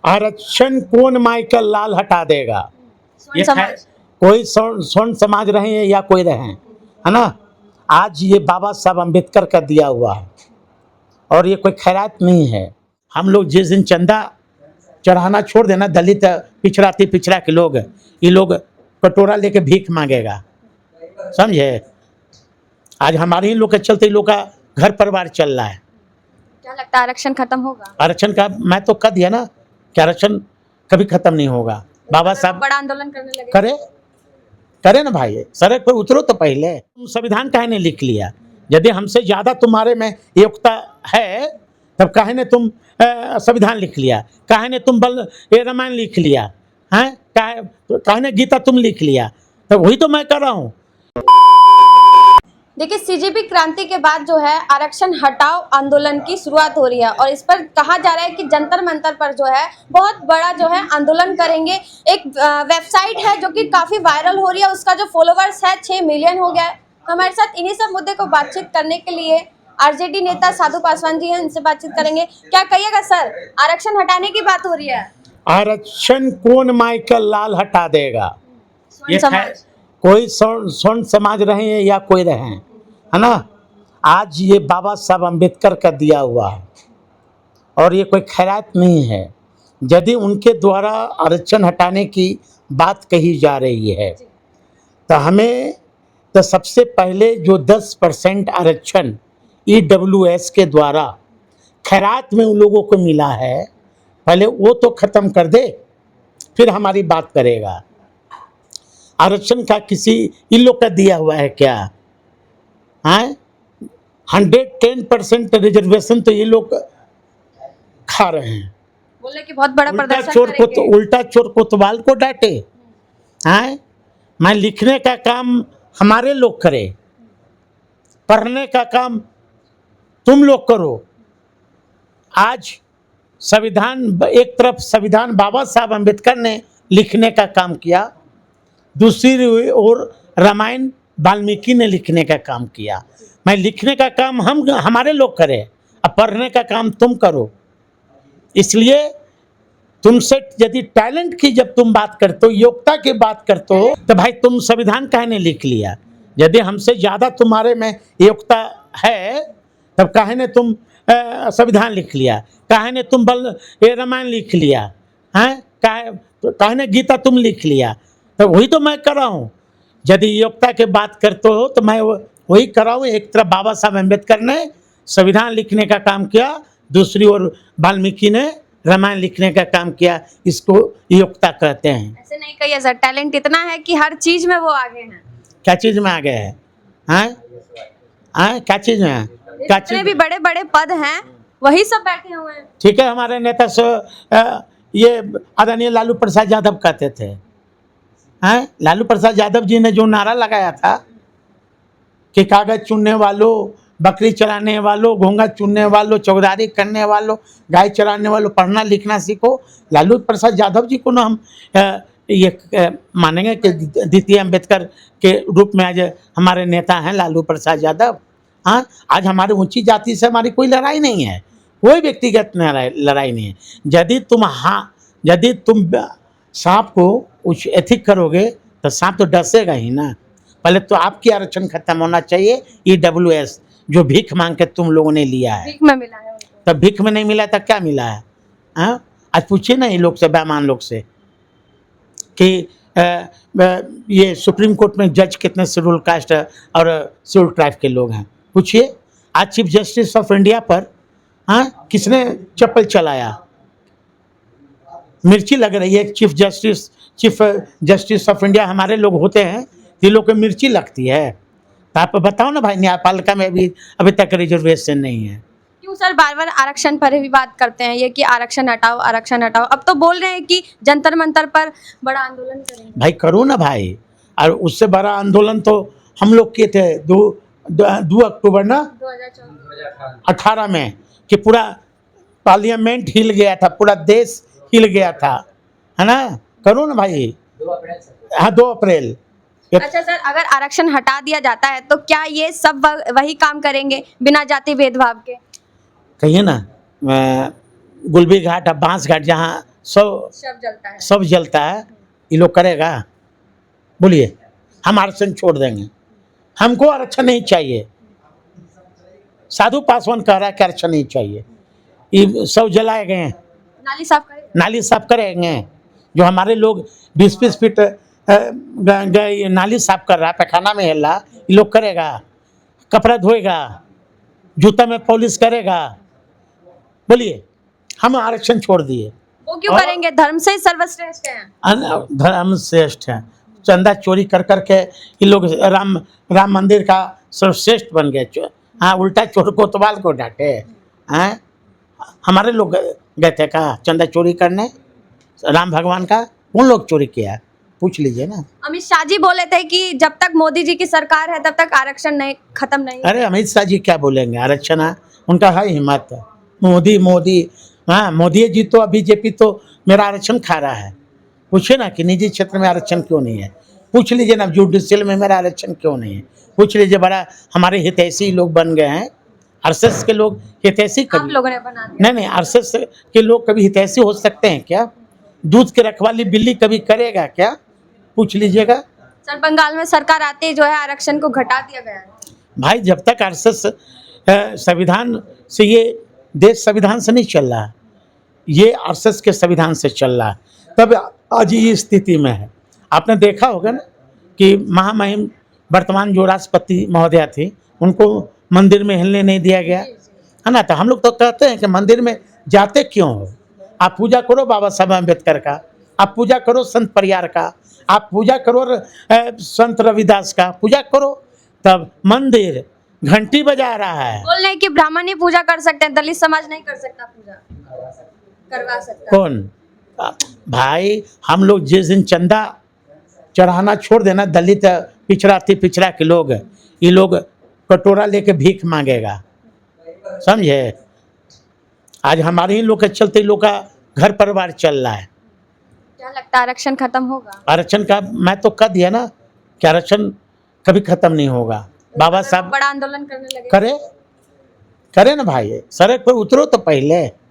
आरक्षण कौन माइकल लाल हटा देगा? ये समाज। कोई स्वर्ण समाज रहे या कोई रहे, है ना। आज ये बाबा साहब अम्बेडकर का दिया हुआ है और ये कोई खैरात नहीं है। हम लोग जिस दिन चंदा चढ़ाना छोड़ देना, दलित पिछड़ा के लोग, ये लोग कटोरा लेके भीख मांगेगा, समझे। आज हमारे ही लोग के चलते लोग का घर परिवार चल रहा है। क्या लगता है आरक्षण खत्म होगा? आरक्षण का मैं तो कह दिया ना कि आरक्षण कभी खत्म नहीं होगा। बाबा साहब बड़ा आंदोलन करने लगे। करे ना भाई, सड़क पर उतरो तो पहले। तुम संविधान काहे ने लिख लिया? यदि हमसे ज्यादा तुम्हारे में योग्यता है तब काहे ने तुम संविधान लिख लिया? काहे ने तुम रामायण लिख लिया? हैं काहे ने गीता तुम लिख लिया? तब वही तो मैं कर रहा हूँ। देखिए, सीजेपी क्रांति के बाद जो है आरक्षण हटाओ आंदोलन की शुरुआत हो रही है और इस पर कहा जा रहा है कि जंतर मंतर पर जो है बहुत बड़ा जो है आंदोलन करेंगे। एक वेबसाइट है जो कि काफी वायरल हो रही है, उसका जो फॉलोवर्स है 6 मिलियन हो गया है। हमारे साथ इन्हीं सब मुद्दे को बातचीत करने के लिए आरजेडी नेता साधु पासवान जी हैं, इनसे बातचीत करेंगे। क्या कहिएगा सर, आरक्षण हटाने की बात हो रही है? आरक्षण कौन माइकल लाल हटा देगा? ये समाज। कोई स्वर्ण समाज रहे या कोई रहे, है ना। आज ये बाबा साहब अम्बेडकर का दिया हुआ है और ये कोई खैरात नहीं है। यदि उनके द्वारा आरक्षण हटाने की बात कही जा रही है तो हमें तो सबसे पहले जो 10% आरक्षण EWS के द्वारा खैरात में उन लोगों को मिला है, पहले वो तो खत्म कर दे, फिर हमारी बात करेगा। आरक्षण का किसी इन लोग का दिया हुआ है क्या? हैं 110% रिजर्वेशन तो ये लोग खा रहे हैं। बोले कि बहुत बड़ा प्रदर्शन करेंगे। उल्टा चोर कोतवाल को डांटे। हैं मैं लिखने का काम हमारे लोग करे, पढ़ने का काम तुम लोग करो। आज संविधान एक तरफ संविधान बाबा साहब अम्बेडकर ने लिखने का काम किया, दूसरी ओर रामायण वाल्मीकि ने लिखने का काम किया। मैं लिखने का काम हमारे लोग करें, अब पढ़ने का काम तुम करो। इसलिए तुमसे यदि टैलेंट की जब तुम बात करते हो, योग्यता की बात करते हो, तो भाई तुम संविधान काहे ने लिख लिया? यदि हमसे ज़्यादा तुम्हारे में योग्यता है तब काहे ने तुम संविधान लिख लिया? काहे ने तुम रामायण लिख लिया? हैं काहे ने गीता तुम लिख लिया? तो वही तो मैं कर रहा हूँ। यदि योग्यता की बात करते हो तो मैं वही कर रहा हूँ। एक तरफ बाबा साहब अम्बेडकर ने संविधान लिखने का काम किया, दूसरी ओर वाल्मीकि ने रामायण लिखने का काम किया। इसको योग्यता कहते हैं। ऐसे नहीं कहिए सर, टैलेंट इतना है कि हर चीज में वो आगे हैं। क्या चीज में आगे है? क्या चीज में? जितने भी बड़े बड़े पद हैं वही सब बैठे हुए हैं। ठीक है, हमारे नेता ये आदरणीय लालू प्रसाद यादव कहते थे। लालू प्रसाद यादव जी ने जो नारा लगाया था कि कागज चुनने वालों, बकरी चलाने वालों, घोंघा चुनने वालों, चौकीदारी करने वालों, गाय चराने वालों, पढ़ना लिखना सीखो। लालू प्रसाद यादव जी को ना हम ये मानेंगे कि द्वितीय अम्बेडकर के रूप में आज हमारे नेता हैं लालू प्रसाद यादव। आज हमारी ऊंची जाति से हमारी कोई लड़ाई नहीं है, कोई व्यक्तिगत लड़ाई नहीं है। यदि तुम सांप को कुछ एथिक करोगे तो सांप तो डसेगा ही ना। पहले तो आपकी आरक्षण खत्म होना चाहिए। EWS जो भीख मांग के तुम लोगों ने लिया है, भीख में मिला है उनको। तब भीख में नहीं मिला तो क्या मिला है? आज पूछिए ना ये लोग से, बेईमान लोग से, कि ये सुप्रीम कोर्ट में जज कितने शेड्यूल कास्ट और शेड्यूल ट्राइब के लोग हैं, पूछिए। आज चीफ जस्टिस ऑफ इंडिया पर किसने चप्पल चलाया? मिर्ची लग रही है। चीफ जस्टिस ऑफ इंडिया हमारे लोग होते हैं, ये लोग को मिर्ची लगती है। तो आप बताओ ना भाई, न्यायपालिका में भी अभी तक रिजर्वेशन नहीं है। क्यों सर बार बार आरक्षण पर ही बात करते हैं ये कि आरक्षण हटाओ, आरक्षण हटाओ? अब तो बोल रहे हैं कि जंतर मंतर पर बड़ा आंदोलन करेंगे। भाई करो ना भाई, और उससे बड़ा आंदोलन तो हम लोग किए थे 2 अक्टूबर ना 2018 में, कि पूरा पार्लियामेंट हिल गया था, पूरा देश हिल गया था, है ना। करो ना भाई। 2 अप्रैल। अच्छा सर, अगर आरक्षण हटा दिया जाता है तो क्या ये सब वही काम करेंगे बिना जाति भेदभाव के? कहिए ना, गुलबी घाट और बांस घाट जहाँ सब शव जलता है। सब जलता है, ये लोग करेगा? बोलिए, हम आरक्षण छोड़ देंगे, हमको आरक्षण नहीं चाहिए। साधु पासवान कह रहा है कि आरक्षण नहीं चाहिए। ये सब जलाए गए हैं, नाली साफ करें। नाली साफ करेंगे। जो हमारे लोग 20-20 फीट गए नाली साफ कर रहा है, पैखाना में हिल रहा, ये लोग करेगा? कपड़ा धोएगा, जूता में पॉलिश करेगा? बोलिए, हम आरक्षण छोड़ दिए। वो क्यों और- करेंगे? धर्म से ही सर्वश्रेष्ठ हैं। धर्म श्रेष्ठ है। चंदा चोरी कर करके ये लोग राम मंदिर का सर्वश्रेष्ठ बन गए। हाँ, उल्टा चोर कोतवाल को डांटे हैं। हमारे लोग गए थे कहाँ चंदा चोरी करने? राम भगवान का कौन लोग चोरी किया? पूछ लीजिए ना। अमित शाह जी बोले थे कि जब तक मोदी जी की सरकार है तब तक आरक्षण नहीं खत्म नहीं। अरे अमित शाह जी क्या बोलेंगे? आरक्षण है, उनका है हिम्मत। मोदी हाँ, मोदी जी तो बीजेपी तो मेरा आरक्षण खा रहा है। पूछिए ना कि निजी क्षेत्र में आरक्षण क्यों नहीं है? पूछ लीजिए ना, जुडिशियल में मेरा आरक्षण क्यों नहीं है? पूछ लीजिए। बड़ा हमारे हितैषी लोग बन गए हैं। आरएसएस के लोग हितैषी आप कभी लोगों ने बना दिया। नहीं, आरएसएस के लोग कभी हितैषी हो सकते हैं क्या? दूध के रखवाली बिल्ली कभी करेगा क्या? पूछ लीजिएगा। सर, बंगाल में सरकार आते ही जो है आरक्षण को घटा दिया गया है। भाई, जब तक आरएसएस संविधान से, ये देश संविधान से नहीं चल रहा, ये आरएसएस के संविधान से चल रहा, तब आज ये स्थिति में है। आपने देखा होगा ना कि महामहिम वर्तमान जो राष्ट्रपति महोदया थी, उनको मंदिर में हिलने नहीं दिया गया, है ना? तो हम लोग तो कहते हैं कि मंदिर में जाते क्यों हो? आप पूजा करो बाबा साहब अम्बेडकर का, आप पूजा करो संत परियार का, आप पूजा करो संत रविदास का, पूजा करो। तब मंदिर घंटी बजा रहा है। बोल रहे कि ब्राह्मण ही पूजा कर सकते हैं, दलित समाज नहीं कर सकता पूजा। करवा सकता। कौन? भाई, हम लोग जिस दिन चंदा चढ़ाना छोड़ देना, दलित पिछड़ा के लोग, ये लोग कटोरा लेके भीख मांगेगा, समझे? आज हमारे ही लोग के चलते लोग का घर परिवार चल रहा है। क्या लगता है आरक्षण खत्म होगा? आरक्षण का मैं तो कह दिया ना कि आरक्षण कभी खत्म नहीं होगा। बाबा साहब बड़ा आंदोलन करने लगे। करे ना भाई, सड़क पर उतरो तो पहले।